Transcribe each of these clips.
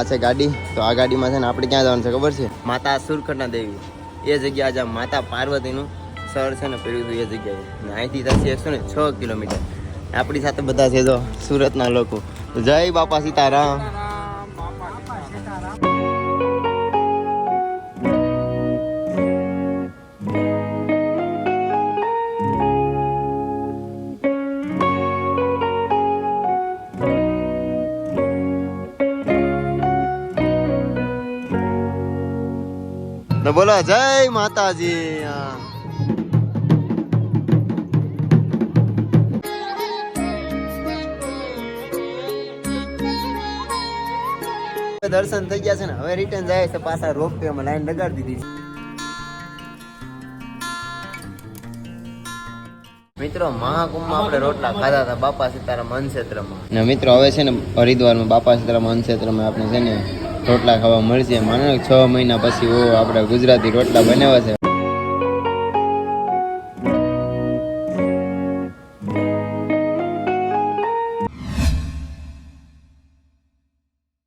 આ છે ગાડી. તો આ ગાડીમાં છે ને આપણે ક્યાં જવાનું છે ખબર છે? માતા સુરખંડા દેવી એ જગ્યા જ્યાં માતા પાર્વતીનું સ્થળ છે ને પેલું એ જગ્યાએ. ને અહીંથી થશે 106 કિલોમીટર. આપણી સાથે બધા છે જો સુરતના લોકો. જય બાપા સીતારામ. તો બોલો જય માતાજી. દર્શન થઈ ગયા છે ને હવે રિટર્ન જાય છે પાછા રોપવે માં લાઈન લગાડી દીધી. મિત્રો મહાકુંભમાં આપણે રોટલા ખાધા હતા બાપા સીતારામ અન્નક્ષેત્રમાં. ને મિત્રો હવે છે ને હરિદ્વારમાં બાપા સીતારામ અન્નક્ષેત્રમાં આપણે છે ને રોટલા ખાવા મળશે. માનો 6 મહિના પછી આપણે ગુજરાતી રોટલા બનાવ્યા છે.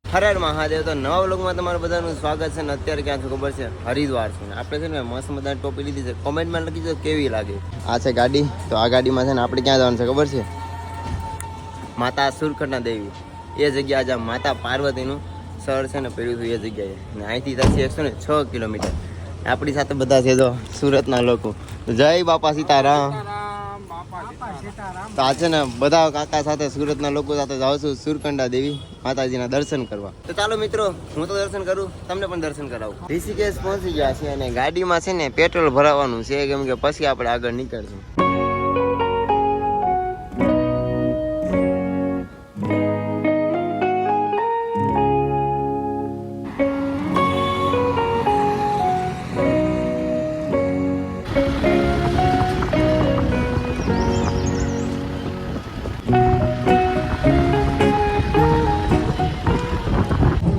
હર હર મહાદેવ. તો નવા વ્લોગમાં તમારું બધાનું સ્વાગત છે. ને અત્યારે ક્યાં છે ખબર છે? હરિદ્વાર છે. આપણે છે ને મસ્ત મજાની ટોપી લીધી છે. કોમેન્ટમાં લખી દો કેવી લાગે. આ છે ગાડી. તો આ ગાડીમાં છે ને આપણે ક્યાં જવાનું છે ખબર છે? માતા સુરખંડા દેવી એ જગ્યા જ્યાં માતા પાર્વતીનું સ્થળ છે ને પેલું એ જગ્યાએ. ને અહીંથી થશે 106 કિલોમીટર. આપણી સાથે બધા છે જો સુરતના લોકો. જય બાપા સીતારામ. તો આ છે ને બધા કાકા સાથે સુરતના લોકો સાથે જાઉં છું સુરખંડા દેવી માતાજીના દર્શન કરવા. તો ચાલો મિત્રો હું તો દર્શન કરું, તમને પણ દર્શન કરાવું. ઋષિકેશ પહોંચી ગયા છે અને ગાડીમાં છે ને પેટ્રોલ ભરાવાનું છે કેમ કે પછી આપણે આગળ નીકળશું.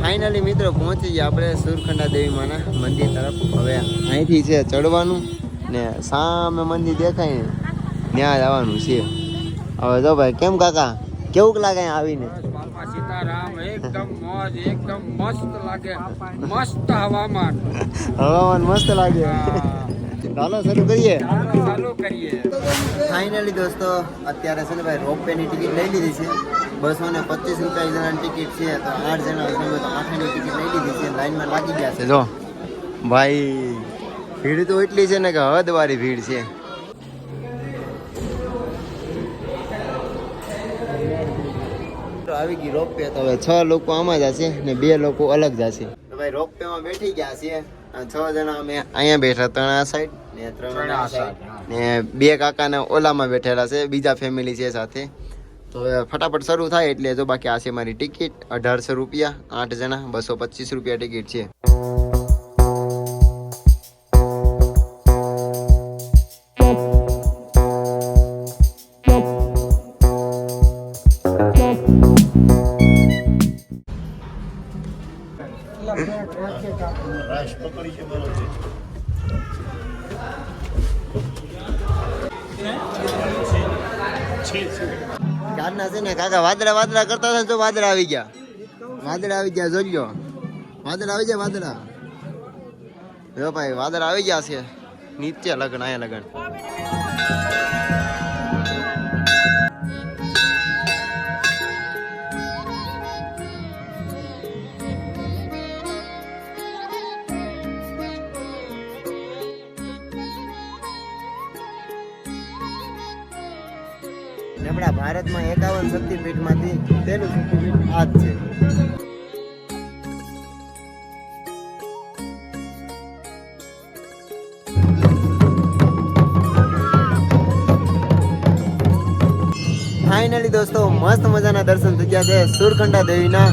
ફાઇનલી મિત્રો પહોંચી ગયા આપણે સુરખંડા દેવી માના મંદિર તરફ. હવે અહીંથી છે ચડવાનું ને સામે મંદિર દેખાય ને ત્યાં જવાનું છે. હવે જો ભાઈ કેમ કાકા કેવું લાગે આવીને? સીતારામ એકદમ મોજ, એકદમ મસ્ત લાગે. મસ્ત હવામાન મસ્ત લાગે. ચાલો શરૂ કરીએ. ફાઇનલી દોસ્તો અત્યારે છે ને ભાઈ રોપવે ની ટિકિટ લઈ લીધી છે. 225 રૂપિયા જણાની ટિકિટ છે. તો 8 જણા છે તો 8 ની ટિકિટ લઈ લીધી છે. લાઈનમાં લાગી ગયા છે. જો ભાઈ ભીડ તો એટલી છે ને કે હદવારી ભીડ છે. આવી ગઈ રોપવે. તો હવે 6 લોકો આમાં જશે ને 2 લોકો અલગ જશે. તો ભાઈ રોપવે માં બેઠી ગયા છીએ. 6 જણા અમે અહીંયા બેઠા, 3 આ સાઈડ ને 3 આ સાઈડ ને 2 કાકાના ઓલામાં બેઠેલા છે, બીજા ફેમિલી છે સાથે. તો હવે ફટાફટ શરૂ થાય એટલે જો બાકી આ છે મારી ટિકિટ 1800 રૂપિયા 8 જણા 225 રૂપિયા ટિકિટ છે. કારના છે ને કાકા વાદળા કરતા હતા તો વાદળા આવી ગયા. જોજો વાદળા આવી જાય. વાદળા જો ભાઈ વાદળા આવી ગયા છે. નીચે લગન અહીંયા લગન. આપણા ભારતમાં 51 શક્તિપીઠમાંથી પહેલું શક્તિપીઠ આ જ છે. ફાઇનલી દોસ્તો મસ્ત મજાના દર્શન થઈ ગયા છે સુરખંડા દેવીના.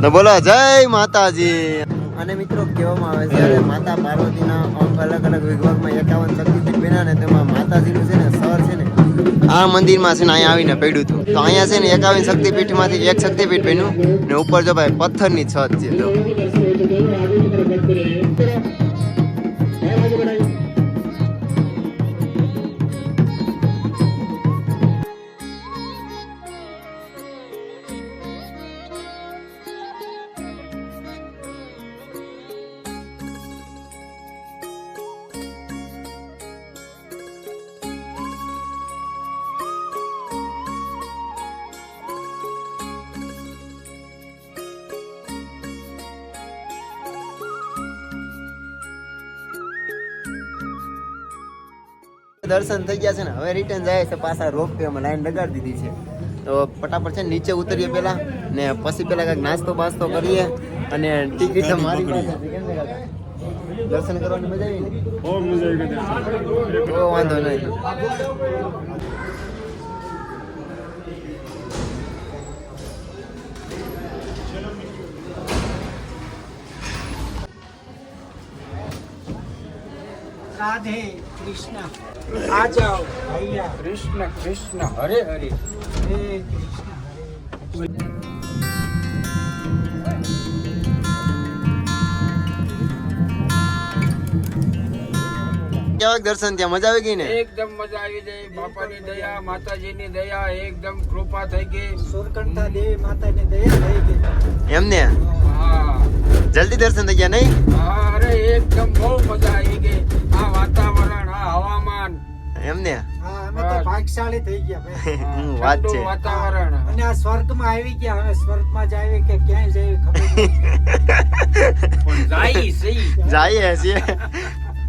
તો બોલો જય માતાજી. અને મિત્રો કહેવામાં આવે છે જ્યારે માતા પાર્વતીના અલગ અલગ વિભાગમાં 51 શક્તિપીઠ બન્યા ને તેમાં માતાજીનું છે ને સર છે ને આ મંદિરમાં છે ને અહીંયા આવીને પડ્યું હતું. તો અહીંયા છે ને 51 શક્તિપીઠમાંથી એક શક્તિપીઠ બન્યું ને ઉપર જો ભાઈ પથ્થરની છત છે. તો દર્શન થઈ ગયા છે ને, હવે રિટર્ન જાય છે પાછા રોપવેમાં લાઈન લગાડી દીધી છે. તો ફટાફટ છે ને નીચે ઉતરીએ પેલા ને પછી પેલા કંઈક નાસ્તો બાસ્તો કરીએ અને ટિકિટ મારી પાસે છે. કેમ છે કાકા? દર્શન કરવાની મજા આવી ને? બહુ મજા આવી ગઈ. તો વાંધો નહીં. राधे कृष्ण આ જાઓ. भैया કૃષ્ણ કૃષ્ણ હરે હરે. हे कृष्ण हरे કેવા દર્શન ત્યાં મજા આવી ગઈ ને? એકદમ મજા આવી ગઈ. બાપાની દયા, માતાજીની દયા, એકદમ કૃપા થઈ ગઈ. सूरकंठा देवी माता ने दया થઈ ગઈ. એમને હા જલ્દી દર્શન થઈ ગયા નહીં? હા, અરે એકદમ બહુ મજા આવી ગઈ. આ વાતાવરણ, આ હવામાન, એમને હા અમે તો ભાગશાળી થઈ ગયા ભાઈ. વાત ઠંડુ છે. વાતાવરણ. અને આ સ્વર્ગમાં આવી ગયા. હવે સ્વર્ગમાં જ આવી કે ક્યાંય જઈ ખબર નથી. પણ જાય સહી. જઈએ છીએ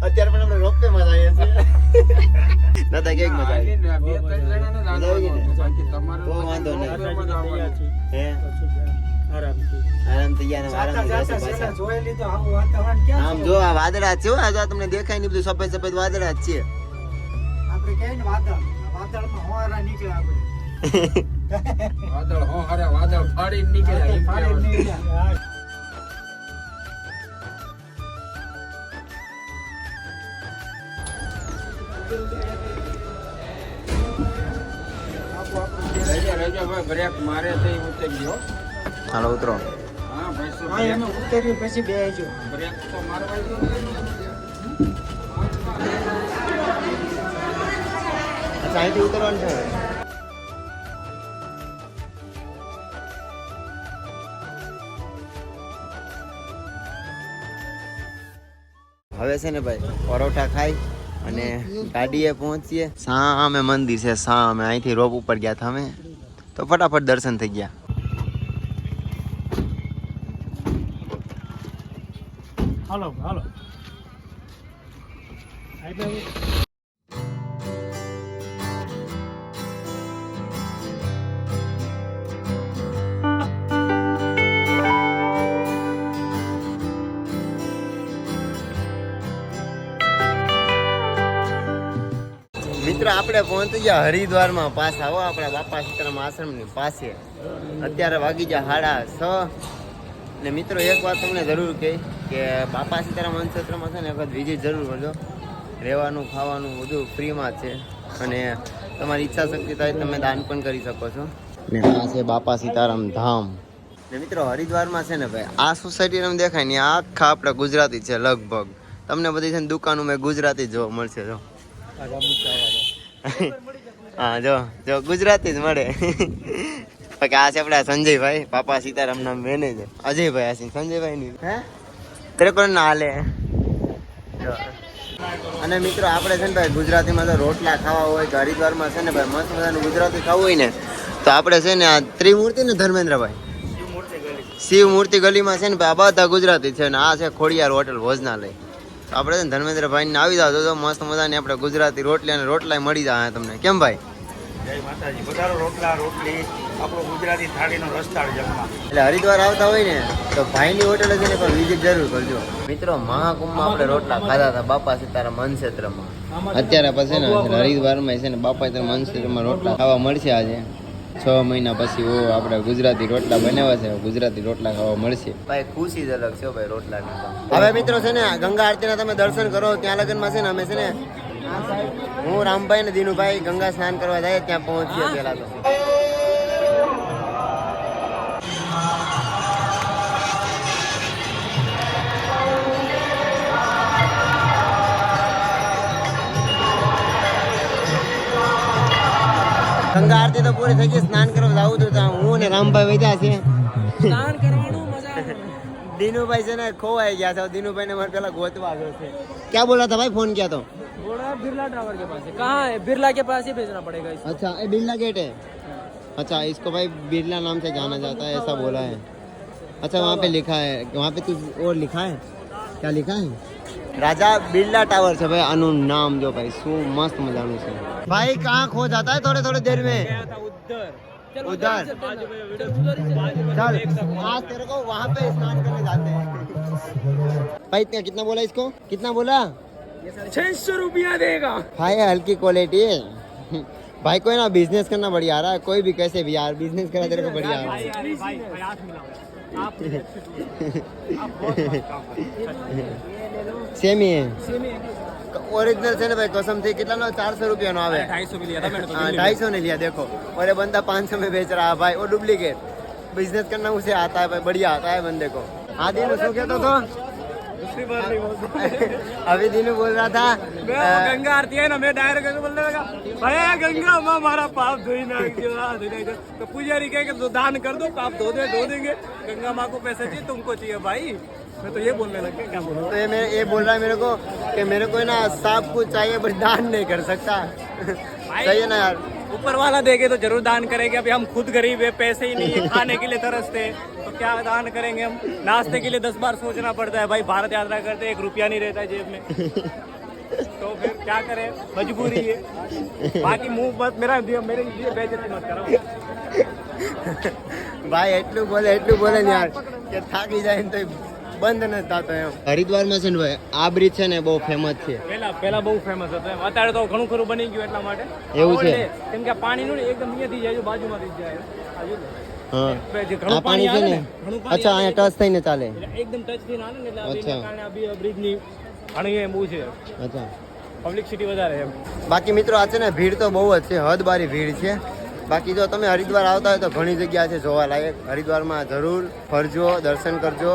અત્યારે પણ આપણે રોપવે માં જઈએ છીએ. નતા કેક મજા આવી. બે ત્રણ જણાને જ મજા આવી ગઈ ને? બાકી તમારે બહુ વાંધો નહીં. રોપવેમાં જ આવવાનું. હે આરામથી આરામથી ગયા ને જાતા આરામથી જાતા જશે સેલા પાછા. જોઈ લીધું. આવું વાતાવરણ ક્યાં આમ છે? જો આ વાદળા જ છે હો. આ જો આ તમને દેખાય નહીં, બધું સફેદ સફેદ વાદળા જ છે. આપણે કહીએ ને વાદળ, વાદળમાં હોવારા નીકળે આપણે. વાદળ હો હારે વાદળ ફાડીને નીકળ્યા એમ ફાડી કહેવાય. નીકળ્યા. રહેજો ભાઈ, બ્રેક મારે તો ઈ ઉતરી ગયો. હાલો ઉતરો. હા ભાઈ શું હા એમાં ઉતર્યું પછી બેસજો. બ્રેક તો મારવા ગયો. અચ્છા અહીંથી ઉતરવાનું છે હવે. હવે છે ને ભાઈ પરોઠા ખાઈ અને ગાડીએ પહોંચીએ. સામે મંદિર છે સામે. અહીંથી રોપ ઉપર ગયા હતા અમે તો ફટાફટ દર્શન થઈ ગયા. હાલો હાલો. મિત્રો આપણે પહોંચી ગયા હરિદ્વારમાં પાછા હો આપણા બાપા સીતારામ આશ્રમની પાસે. અત્યારે વાગી ગયા 6:30. ને મિત્રો એક વાત તમને જરૂર કહી કે બાપા સીતારામ વનક્ષેત્રમાં છે ને એક વખત વિઝિટ જરૂર કરજો. રહેવાનું ખાવાનું બધું ફ્રીમાં જ છે અને તમારી ઈચ્છા શક્તિ થાય તમે દાન પણ કરી શકો છો. ને આ છે બાપા સીતારામ ધામ. ને મિત્રો હરિદ્વારમાં છે ને ભાઈ આ સોસાયટી તમને દેખાય ને આ આખા આપણે ગુજરાતી છે લગભગ. તમને બધી છે ને દુકાનો મેં ગુજરાતી જોવા મળશે. જો હા જો જો ગુજરાતી જ મળે. બાકી આ છે આપણા સંજયભાઈ બાપા સીતારામ નામ મેનેજર. અજયભાઈ આ છે સંજયભાઈ ની હે તેરે કોઈ ના હાલે. અને મિત્રો આપણે છે ને ભાઈ ગુજરાતીમાં તો રોટલા ખાવા હોય કે હરિદ્વારમાં છે ને ભાઈ મસ્ત મજાનું ગુજરાતી ખાવું હોય ને તો આપણે છે ને આ ત્રિમૂર્તિ ને ધર્મેન્દ્રભાઈ શિવ મૂર્તિ ગલીમાં છે ને ભાઈ આ બધા ગુજરાતી છે ને આ છે ખોડિયાર હોટલ ભોજનાલય. આપણે છે ને ધર્મેન્દ્રભાઈ ને આવી જાવ તો મસ્ત મજાની આપણે ગુજરાતી રોટલી અને રોટલા મળી જાય તમને. કેમ ભાઈ? જય માતાજી. વધારો રોટલા રોટલી આપણો ગુજરાતી થાળીનો રસ્તાળ જમવા. એટલે હરિદ્વાર આવતા હોય ને તો ભાઈની હોટલ છે ને પણ વિઝિટ જરૂર કરજો. મિત્રો મહાકુંભમાં આપણે રોટલા ખાધા હતા બાપા સીતારામ વનક્ષેત્રમાં. અત્યારે પછી ને હરિદ્વારમાં છે ને બાપા સીતારામ વનક્ષેત્રમાં રોટલા ખાવા મળશે. આજે 6 મહિના પછી આપણે ગુજરાતી રોટલા બનાવ્યા છે. ગુજરાતી રોટલા ખાવા મળશે. ભાઈ ખુશી જ અલગ છે ભાઈ રોટલાની. હવે મિત્રો છે ને ગંગા આરતીના તમે દર્શન કરો. ત્યાં લગનમાં છે ને અમે છે ને હું રામભાઈ ને દીનુભાઈ ગંગા સ્નાન કરવા જાય ત્યાં પહોંચીએ પેલા તો. ગંગા આરતી તો પૂરી થઈ ગઈ. સ્નાન કરવા જવું હતું ત્યાં હું ને રામભાઈ વૈદ્યા છે. સ્નાન કરવાનું મજા આવે. દીનુભાઈ છે ને ખોવાઈ ગયા છે. દીનુભાઈ ને મારે પેલા ગોતવા ગયો છે. ક્યાં બોલા था भाई फोन किया तो? बोला बिरला टावर के पास है. कहाँ है? बिरला के पास ही भेजना पड़ेगा इसको. अच्छा ये बिरला गेट है. अच्छा इसको भाई बिरला नाम से जाना जाता है ऐसा बोला है. अच्छा वहाँ पे लिखा है वहाँ पे कुछ और लिखा है. क्या लिखा है? राजा बिरला टावर છે ભાઈ આનું નામ જો ભાઈ શું મસ્ત મજાનું છે भाई कहाँ खो जाता है थोड़े थोड़े देर में उधर चल आज तेरे को वहाँ पे स्नान करने जाते हैं भाई इतना कितना बोला इसको कितना बोला 600 रुपया देगा। भाई हल्की क्वालिटी है भाई को है ना बिजनेस करना बढ़िया आ रहा है कोई भी कैसे भी यार बिजनेस करा तेरे को बढ़िया आ रहा है सेम ही है ओरिजिनल से ना भाई कसम थी कितना ना 400 रुपया नो आवे 250 में लिया था मैंने तो। हाँ 250 ने लिया देखो और ये बंदा 500 में बेच रहा है भाई वो डुप्लीकेट बिजनेस करना उसे आता है भाई बढ़िया आता है बंदे को आदि ने सो कहता तो दूसरी बार नहीं बोलते। अभी दिनू बोल रहा था गंगा आरती है ना मैं डायरेक्ट बोलने लगा भैया गंगा माँ हमारा पाप धोई ना तो पुजारी कहे कि दान कर दो पाप धो देंगे गंगा माँ को पैसे चाहिए तुमको चाहिए भाई मैं तो ये बोलने लग गया क्या बोलूं। तो ये बोल रहा है मेरे को कि मेरे को ना सब कुछ चाहिए बट दान नहीं कर सकता सही है ना यार ऊपर वाला देखे तो जरूर दान करेंगे अभी हम खुद गरीब है पैसे ही नहीं है खाने के लिए तरसते हैं तो क्या दान करेंगे हम नाश्ते के लिए 10 बार सोचना पड़ता है भाई भारत यात्रा करते 1 रुपया नहीं रहता है जेब में तो फिर क्या करें मजबूरी है बाकी मुंह मत मेरे लिए बेइज्जती मत करो ભાઈ એટલું બોલે ને યાર કે થાકી જાય ને તો બંધ નથી થતો એમ હરિદ્વારમાં છે ને ભાઈ આ બ્રિજ છે ને બહુ ફેમસ છે પહેલા બહુ ફેમસ હતો એમ અત્યારે તો ઘણું ખરું બની ગયું એટલા માટે એવું છે કેમ કે આ પાણીનું ને એકદમ અહીંયાથી જાય બાજુમાંથી જ જાય હા જે આ ઘણું પાણી છે આવે ને ઘણું પાણી અચ્છા અહીંયા ટચ થઈને ચાલે એટલે એકદમ ટચ થઈને આવે ને એટલે આ અચ્છા. કારણે આ બ્રિજની ઘણી એમ બહુ છે અચ્છા પબ્લિસિટી વધારે એમ બાકી મિત્રો આ છે ને ભીડ તો બહુ જ છે હદ બારી ભીડ છે બાકી જો તમે હરિદ્વાર આવતા હોય તો ઘણી જગ્યા છે જોવાલાયક હરિદ્વારમાં જરૂર ફરજો દર્શન કરજો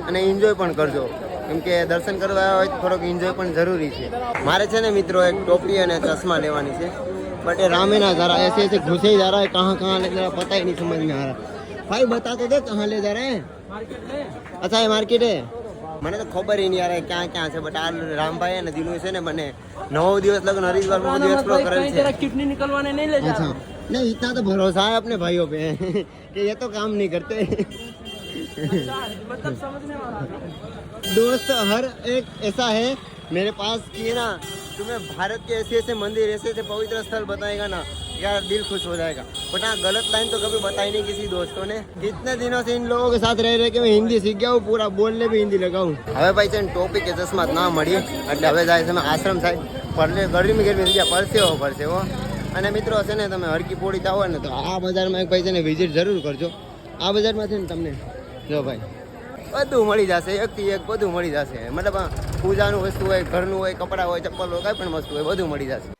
અને એન્જોય પણ કરજો કેમ કે દર્શન કરવા આવ્યા હોય તો થોડોક એન્જોય પણ જરૂરી છે મારે છે ને મિત્રો એક ટોપી અને ચશ્મા લેવાની છે बट ये रामे ना जा रहा है ऐसे घुसे ही जा रहा है कहाँ ले जा रहा है पता ही नहीं समझ में आ रहा भाई बता तो दे कहाँ ले जा रहे हैं अच्छा ये मार्केट है મને તો ખબર ही नहीं आ रहा है ક્યાં છે બટ આ રામભાઈ અને દિનુ છે ને મને 9 દિવસ લગન હરિદ્વારમાં બધું એક્સપ્લોર કરેલ છે किडनी निकलवाने नहीं ले अच्छा नहीं इतना तो भरोसा है अपने भाइयों पे कि ये तो काम नहीं करते मतलब समझने वाला दोस्त हर एक ऐसा है मेरे पास कि ना तुम्हें भारत के ऐसे ऐसे मंदिर ऐसे ऐसे पवित्र स्थल बताएगा ना यार दिल खुश हो जाएगा बट हाँ गलत लाइन तो कभी बताई नहीं किसी दोस्तों ने इतने दिनों से इन लोगों के साथ रह रहे कि मैं हिंदी सीख गया हूँ पूरा बोलने भी हिंदी लगा हूँ હવે ભાઈ છે ટોપી કે ચશ્મા ના મળી એટલે હવે જાય છે અમે આશ્રમ સાહેબ પરલે ગરમી થઈ ગયા પરસેવો અને મિત્રો છે ને તમે હરકી પોળી જાઓ ને તો આ બજારમાં એક ભાઈ છે ને વિઝિટ જરૂર કરજો આ બજારમાં છે ને તમને જો ભાઈ બધું મળી જશે એકથી એક બધું મળી જશે મતલબ પૂજાનું વસ્તુ હોય ઘરનું હોય કપડાં હોય ચપ્પલ હોય કાંઈ પણ વસ્તુ હોય બધું મળી જશે